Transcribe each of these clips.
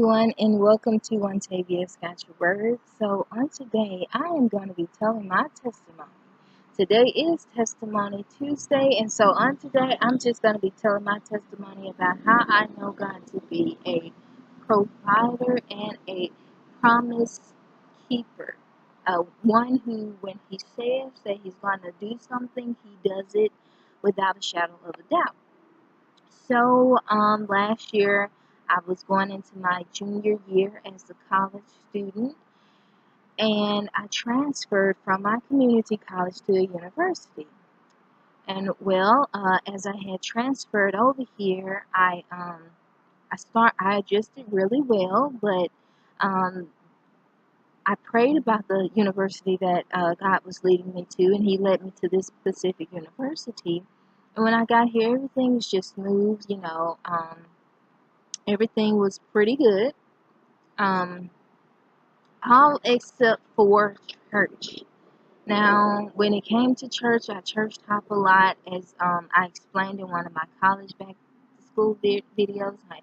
everyone, and welcome to Ontavious Got Your Word. So, on today, I am going to be telling my testimony. Today is Testimony Tuesday, and so on today, I'm just going to be telling my testimony about how I know God to be a provider and a promise keeper. One who, when He says that He's going to do something, He does it without a shadow of a doubt. So, last year I was going into my junior year as a college student, and I transferred from my community college to a university. And as I had transferred over here, I adjusted really well, but um, I prayed about the university that God was leading me to, and He led me to this specific university. And when I got here, everything was just smooth, everything was pretty good, all except for church. Now, when it came to church, I church hop a lot, as I explained in one of my college back to school videos. I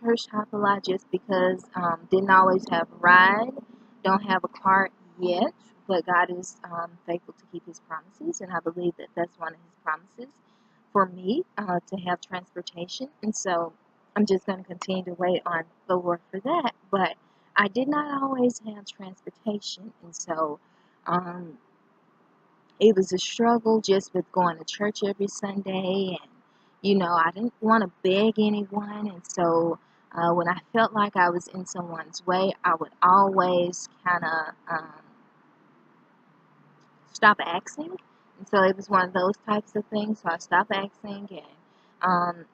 church hop a lot just because didn't always have a ride, don't have a car yet, but God is faithful to keep His promises, and I believe that that's one of His promises for me to have transportation, and so I'm just going to continue to wait on the Lord for that. But I did not always have transportation, and so um, it was a struggle just with going to church every Sunday, and I didn't want to beg anyone, and so when I felt like I was in someone's way, I would always kind of stop asking. And so it was one of those types of things. So I stopped asking, and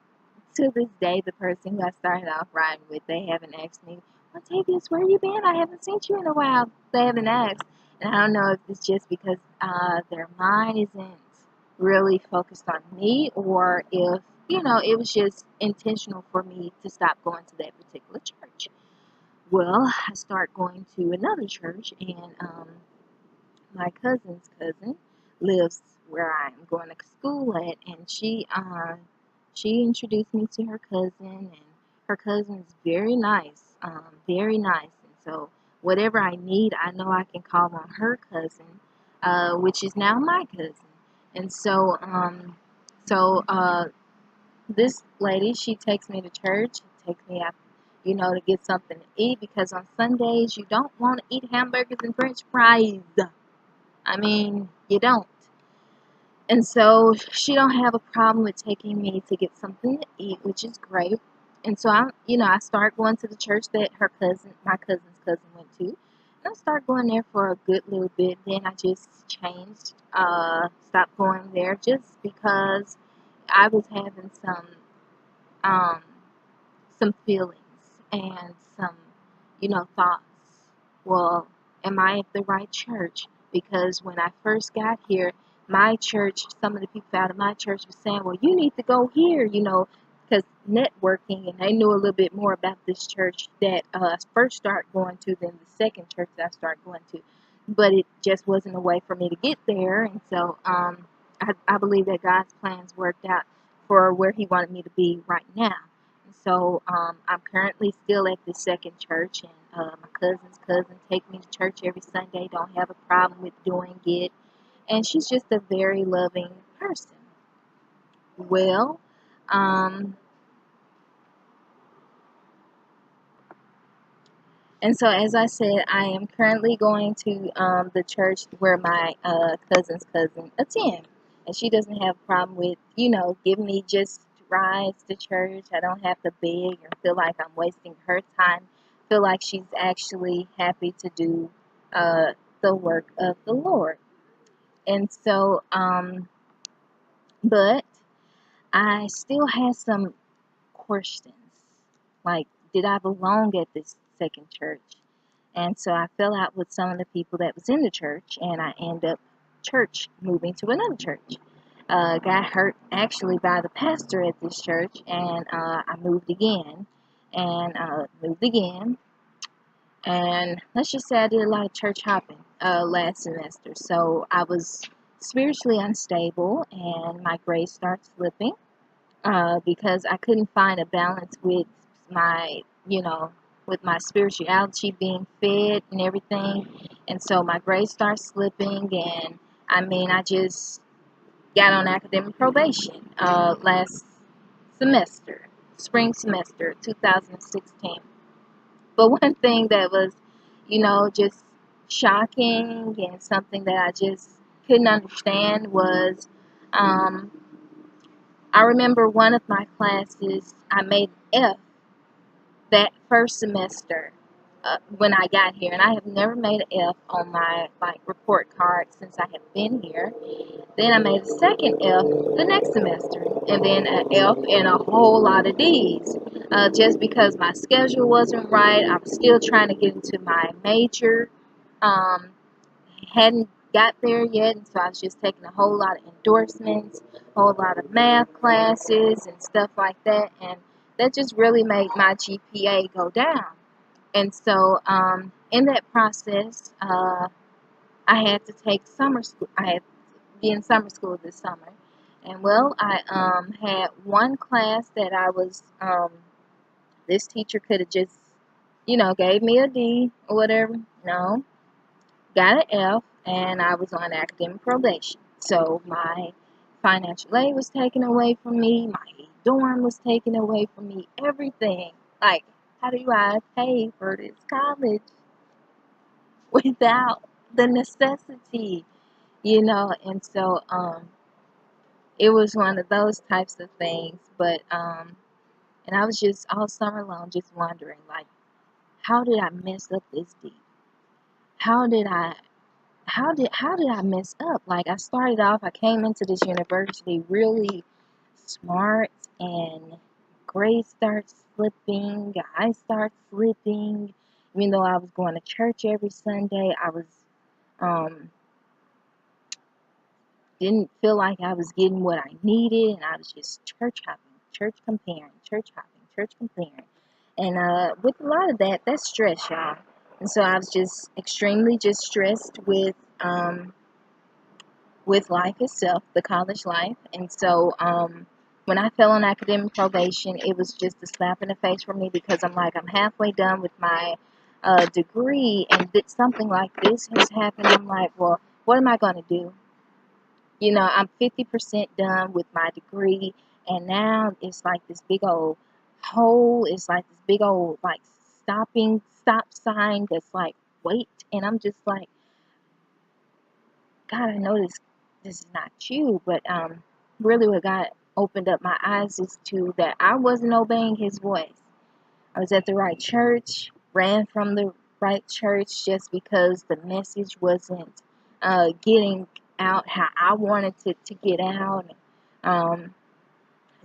to this day, the person who I started off riding with, they haven't asked me, "Montavious, where you been? I haven't seen you in a while." They haven't asked. And I don't know if it's just because their mind isn't really focused on me, or if, it was just intentional for me to stop going to that particular church. Well, I start going to another church, and my cousin's cousin lives where I'm going to school at, and she introduced me to her cousin, and her cousin is very nice, and so whatever I need, I know I can call on her cousin, which is now my cousin, and so this lady, she takes me to church, takes me out, to get something to eat, because on Sundays you don't want to eat hamburgers and French fries. I mean, you don't. And so she don't have a problem with taking me to get something to eat, which is great. And so I start going to the church that my cousin's cousin went to. And I start going there for a good little bit. Then I just changed, stopped going there just because I was having um, some feelings and some, thoughts. Well, am I at the right church? Because when I first got here, my church, some of the people out of my church were saying, "Well, you need to go here," because networking, and they knew a little bit more about this church that I first started going to than the second church that I started going to. But it just wasn't a way for me to get there, and so I believe that God's plans worked out for where He wanted me to be right now. So I'm currently still at the second church, and my cousin's cousin takes me to church every Sunday. Don't have a problem with doing it, and she's just a very loving person. Well, and so as I said, I am currently going to the church where my cousin's cousin attends, and she doesn't have a problem with giving me just rides to church. I don't have to beg or feel like I'm wasting her time. Feel like she's actually happy to do the work of the Lord. And so, but I still have some questions. Like, did I belong at this second church? And so I fell out with some of the people that was in the church, and I ended up moving to another church. Got hurt actually by the pastor at this church, and I moved again, and and let's just say I did a lot of church hopping last semester. So I was spiritually unstable, and my grades started slipping because I couldn't find a balance with my, with my spirituality being fed and everything. And so my grades start slipping, and I mean, I just got on academic probation last semester, spring semester 2016. But one thing that was, just shocking and something that I just couldn't understand was, um, I remember one of my classes, I made F that first semester when I got here, and I have never made an F on my report card since I have been here. Then I made a second F the next semester, and then an F and a whole lot of D's. Just because my schedule wasn't right, I was still trying to get into my major. Um, hadn't got there yet, and so I was just taking a whole lot of endorsements, a whole lot of math classes, and stuff like that, and that just really made my GPA go down. And so, in that process, I had to take summer school. I had to be in summer school this summer. And well, I had one class that I was, this teacher could have just, gave me a D or whatever. No, got an F, and I was on academic probation. So my financial aid was taken away from me, my dorm was taken away from me, everything. Like, how do I pay for this college without the necessity, And so, it was one of those types of things, but, and I was just all summer long just wondering, like, how did I mess up this deep? How did I how did I mess up? Like, I started off, I came into this university really smart, and grades start slipping, I start slipping. Even though I was going to church every Sunday, I was um didn't feel like I was getting what I needed, and I was just church hopping, church comparing, church hopping, church comparing. And with a lot of that, that's stress, y'all. And so I was just extremely just stressed with life itself, the college life. And so when I fell on academic probation, it was just a slap in the face for me, because I'm like, I'm halfway done with my degree, and something like this has happened. I'm like, well, what am I going to do? I'm 50% done with my degree, and now it's like this big old hole. It's like this big old, like, stop sign that's like, wait. And I'm just like, God, I know this is not you, but really what God opened up my eyes is to that I wasn't obeying His voice. I was at the right church, ran from the right church just because the message wasn't getting out how I wanted to get out.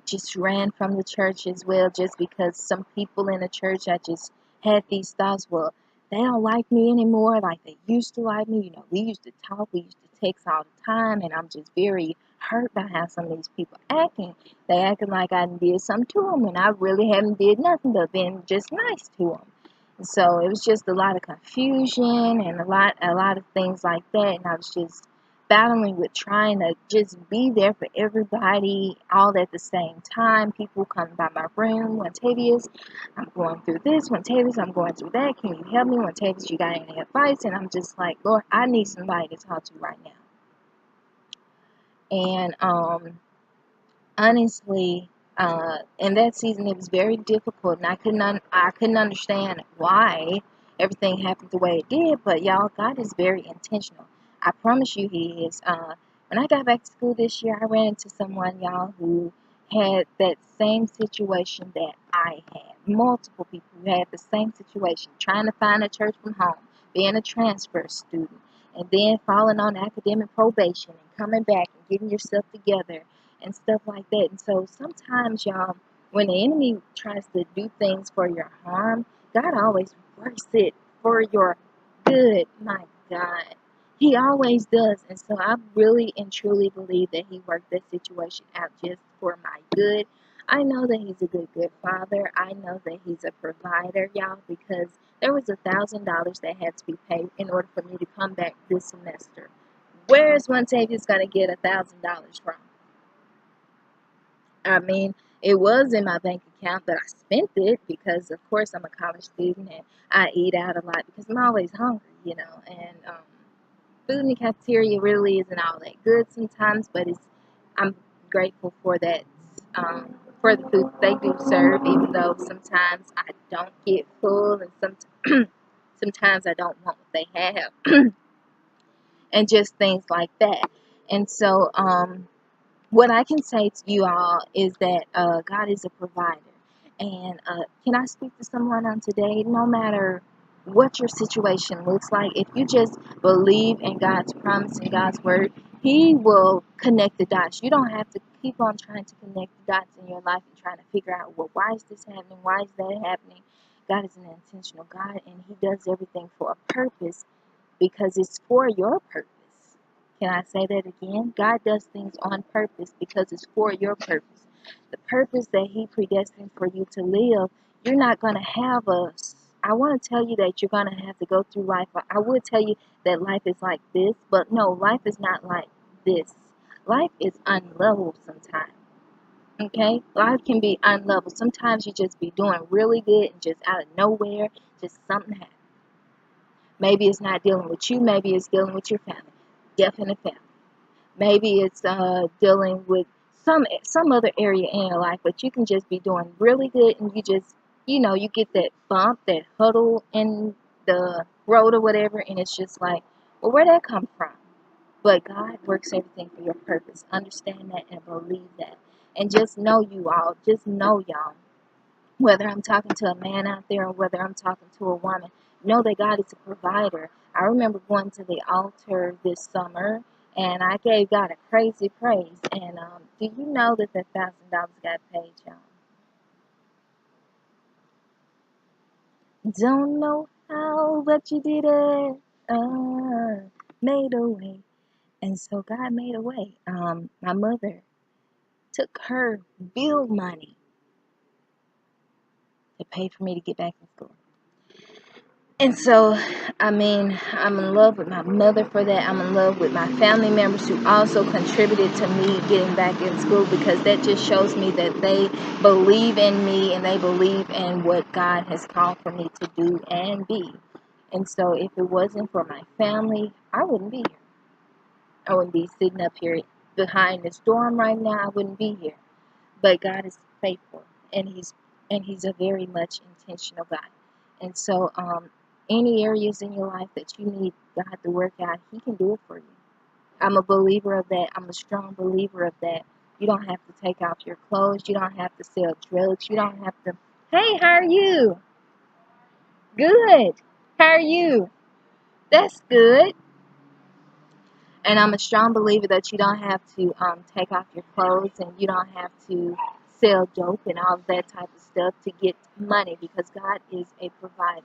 Just ran from the church as well, just because some people in the church, I just had these thoughts, well, they don't like me anymore like they used to like me. We used to talk, we used to text all the time, and I'm just very hurt by how some of these people acting. They acting like I did something to them, and I really haven't did nothing but been just nice to them. And so it was just a lot of confusion and a lot of things like that, and I was just battling with trying to just be there for everybody all at the same time. People come by my room, Montavious, I'm going through this, Montavious, I'm going through that, can you help me, Montavious, you got any advice? And I'm just like, Lord, I need somebody to talk to right now. And honestly, in that season it was very difficult, and I couldn't understand why everything happened the way it did. But y'all, God is very intentional. I promise you He is. When I got back to school this year, I ran into someone, y'all, who had that same situation that I had. Multiple people who had the same situation, trying to find a church from home, being a transfer student, and then falling on academic probation and coming back and getting yourself together and stuff like that. And so sometimes, y'all, when the enemy tries to do things for your harm, God always works it for your good. My God, He always does. And so I really and truly believe that He worked that situation out just for my good. I know that He's a good Father. I know that He's a provider, y'all, because there was $1,000 that had to be paid in order for me to come back this semester. Where is Montavious going to get $1,000 from? I mean, it was in my bank account, but I spent it because, of course, I'm a college student and I eat out a lot because I'm always hungry, you know. And food in the cafeteria really isn't all that good sometimes, but I'm grateful for that, for the food they do serve, even though sometimes I don't get full and sometimes I don't want what they have, and just things like that. And so, what I can say to you all is that God is a provider. And can I speak to someone on today? No matter what your situation looks like, if you just believe in God's promise and God's word, He will connect the dots. You don't have to keep on trying to connect the dots in your life and trying to figure out, well, why is this happening? Why is that happening? God is an intentional God, and He does everything for a purpose because it's for your purpose. Can I say that again? God does things on purpose because it's for your purpose. The purpose that He predestined for you to live, you're not going to have I want to tell you that you're going to have to go through life. I would tell you that life is like this, but no, life is not like this. Life is unlevel sometimes. Okay? Life can be unlevel. Sometimes you just be doing really good and just out of nowhere, just something happens. Maybe it's not dealing with you. Maybe it's dealing with your family. Death in the family. Maybe it's dealing with some other area in your life, but you can just be doing really good, and you just, you get that bump, that huddle in the road or whatever, and it's just like, well, where'd that come from? But God works everything for your purpose. Understand that and believe that. And just know, you all, just know, y'all, whether I'm talking to a man out there or whether I'm talking to a woman, know that God is a provider. I remember going to the altar this summer, and I gave God a crazy praise. And do you know that the $1,000 got paid, y'all? Don't know how, but you did it. Made a way. And so God made a way. My mother took her bill money to pay for me to get back in school. And so, I mean, I'm in love with my mother for that. I'm in love with my family members who also contributed to me getting back in school, because that just shows me that they believe in me and they believe in what God has called for me to do and be. And so if it wasn't for my family, I wouldn't be here. I wouldn't be sitting up here behind this dorm right now. I wouldn't be here. But God is faithful, and He's a very much intentional God. And so, any areas in your life that you need God to work out, He can do it for you. I'm a believer of that. I'm a strong believer of that. You don't have to take off your clothes. You don't have to sell drugs. You don't have to. Hey, how are you? Good. How are you? That's good. And I'm a strong believer that you don't have to take off your clothes, and you don't have to sell dope and all of that type of stuff to get money, because God is a provider.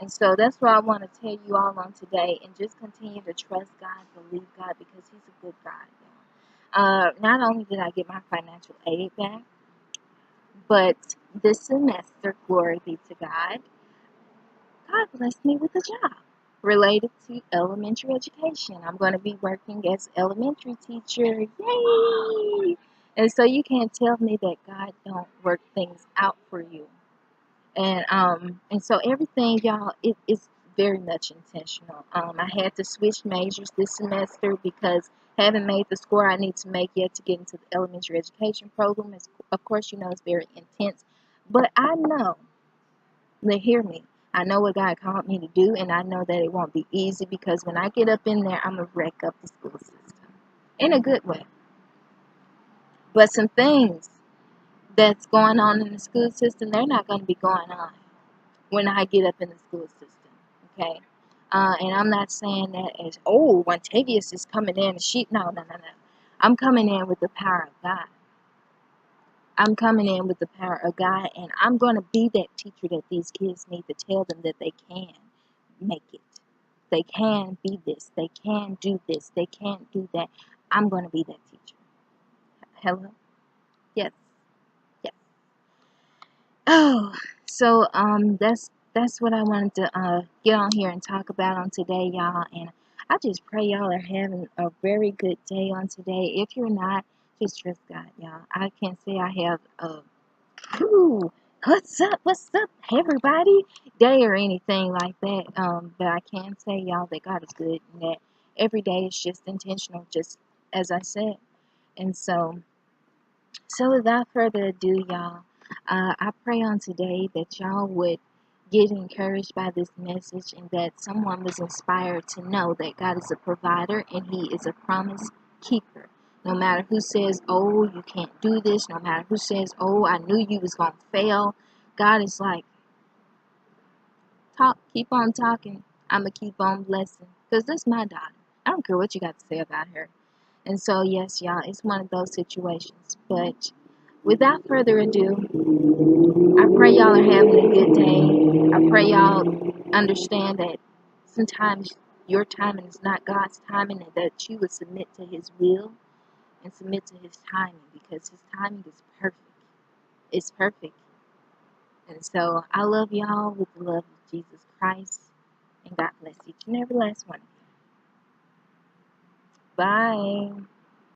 And so that's what I want to tell you all on today, and just continue to trust God, believe God, because He's a good God, y'all. Not only did I get my financial aid back, but this semester, glory be to God, God blessed me with a job related to elementary education. I'm going to be working as elementary teacher. Yay! And so you can't tell me that God don't work things out for you. And so everything, y'all, it is very much intentional. I had to switch majors this semester because I haven't made the score I need to make yet to get into the elementary education program. Of course, you know, it's very intense. But I know, hear me, I know what God called me to do, and I know that it won't be easy, because when I get up in there, I'm going to wreck up the school system in a good way. But some things that's going on in the school system, they're not going to be going on when I get up in the school system, okay? And I'm not saying that as, oh, Montavious is coming in and no. I'm coming in with the power of God. I'm coming in with the power of God, and I'm going to be that teacher that these kids need to tell them that they can make it. They can be this. They can do this. They can do that. I'm going to be that teacher. Hello? Yes. Yes. Oh, so that's what I wanted to get on here and talk about on today, y'all. And I just pray y'all are having a very good day on today. If you're not, just trust God, y'all. I can't say I have Ooh, what's up, everybody, day or anything like that. But I can say, y'all, that God is good and that every day is just intentional, just as I said. And so without further ado, y'all, I pray on today that y'all would get encouraged by this message and that someone was inspired to know that God is a provider and He is a promise keeper. No matter who says, oh, you can't do this, no matter who says, oh, I knew you was going to fail, God is like, keep on talking. I'm going to keep on blessing. Because that's my daughter. I don't care what you got to say about her. And so, yes, y'all, it's one of those situations. But without further ado, I pray y'all are having a good day. I pray y'all understand that sometimes your timing is not God's timing and that you would submit to His will and submit to His timing because His timing is perfect. It's perfect. And so I love y'all with the love of Jesus Christ. And God bless each and every last one of you. Bye.